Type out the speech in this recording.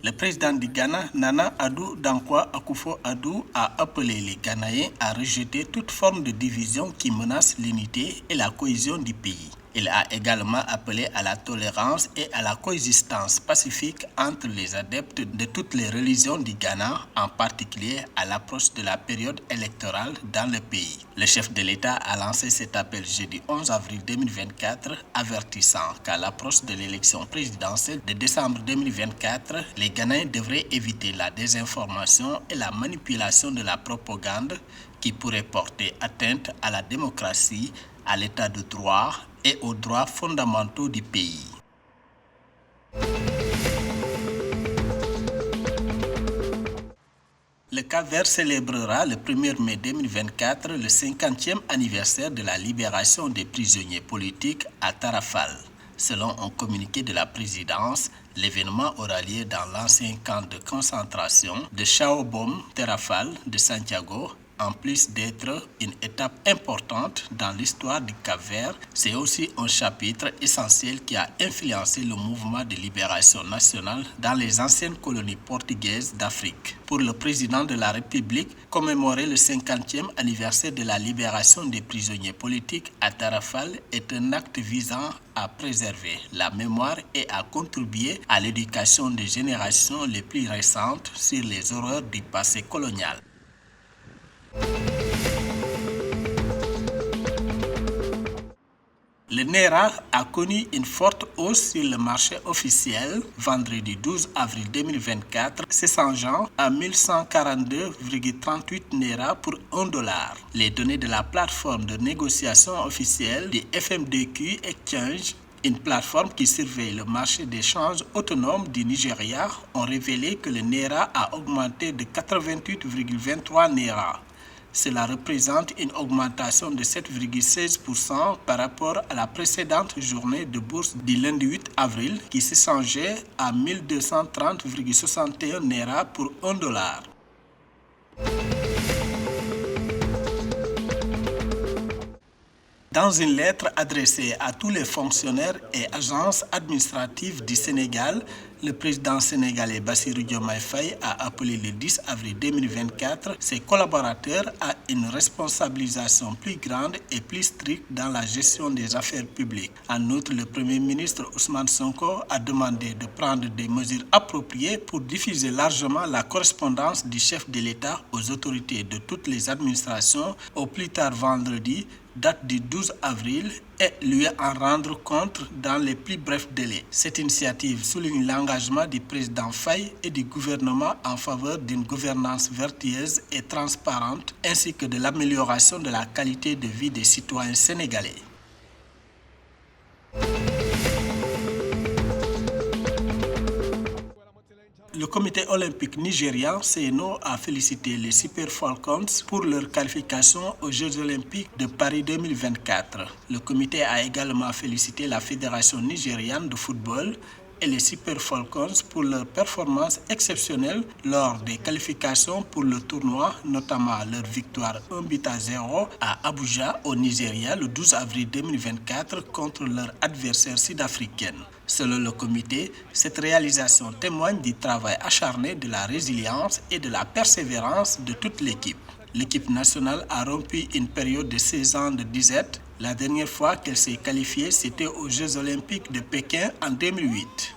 Le président du Ghana, Nana Addo Dankwa Akufo-Addo, a appelé les Ghanéens à rejeter toute forme de division qui menace l'unité et la cohésion du pays. Il a également appelé à la tolérance et à la coexistence pacifique entre les adeptes de toutes les religions du Ghana, en particulier à l'approche de la période électorale dans le pays. Le chef de l'État a lancé cet appel jeudi 11 avril 2024, avertissant qu'à l'approche de l'élection présidentielle de décembre 2024, les Ghanéens devraient éviter la désinformation et la manipulation de la propagande qui pourrait porter atteinte à la démocratie, à l'état de droit et aux droits fondamentaux du pays. Le Cap-Vert célébrera le 1er mai 2024 le 50e anniversaire de la libération des prisonniers politiques à Tarrafal. Selon un communiqué de la présidence, l'événement aura lieu dans l'ancien camp de concentration de Chaobom Tarrafal de Santiago. En plus d'être une étape importante dans l'histoire du Cap-Vert, c'est aussi un chapitre essentiel qui a influencé le mouvement de libération nationale dans les anciennes colonies portugaises d'Afrique. Pour le président de la République, commémorer le 50e anniversaire de la libération des prisonniers politiques à Tarrafal est un acte visant à préserver la mémoire et à contribuer à l'éducation des générations les plus récentes sur les horreurs du passé colonial. Le Naira a connu une forte hausse sur le marché officiel vendredi 12 avril 2024, s'échangeant à 1142,38 Naira pour $1. Les données de la plateforme de négociation officielle du FMDQ Exchange, une plateforme qui surveille le marché d'échange autonome du Nigeria, ont révélé que le Naira a augmenté de 88,23 Naira. Cela représente une augmentation de 7,16% par rapport à la précédente journée de bourse du lundi 8 avril qui s'échangeait à 1230,61 Naira pour $1. Dans une lettre adressée à tous les fonctionnaires et agences administratives du Sénégal, le président sénégalais Bassirou Diomaye Faye a appelé le 10 avril 2024 ses collaborateurs à une responsabilisation plus grande et plus stricte dans la gestion des affaires publiques. En outre, le Premier ministre Ousmane Sonko a demandé de prendre des mesures appropriées pour diffuser largement la correspondance du chef de l'État aux autorités de toutes les administrations au plus tard vendredi, date du 12 avril, et lui en rendre compte dans les plus brefs délais. Cette initiative souligne l'engagement du président Faye et du gouvernement en faveur d'une gouvernance vertueuse et transparente, ainsi que de l'amélioration de la qualité de vie des citoyens sénégalais. Le comité olympique nigérian CNO a félicité les Super Falcons pour leur qualification aux Jeux olympiques de Paris 2024. Le comité a également félicité la Fédération nigériane de football et les Super Falcons pour leur performance exceptionnelle lors des qualifications pour le tournoi, notamment leur victoire 1-0 à Abuja au Nigeria le 12 avril 2024 contre leur adversaire sud-africaine. Selon le comité, cette réalisation témoigne du travail acharné, de la résilience et de la persévérance de toute l'équipe. L'équipe nationale a rompu une période de 16 ans de disette. La dernière fois qu'elle s'est qualifiée, c'était aux Jeux olympiques de Pékin en 2008.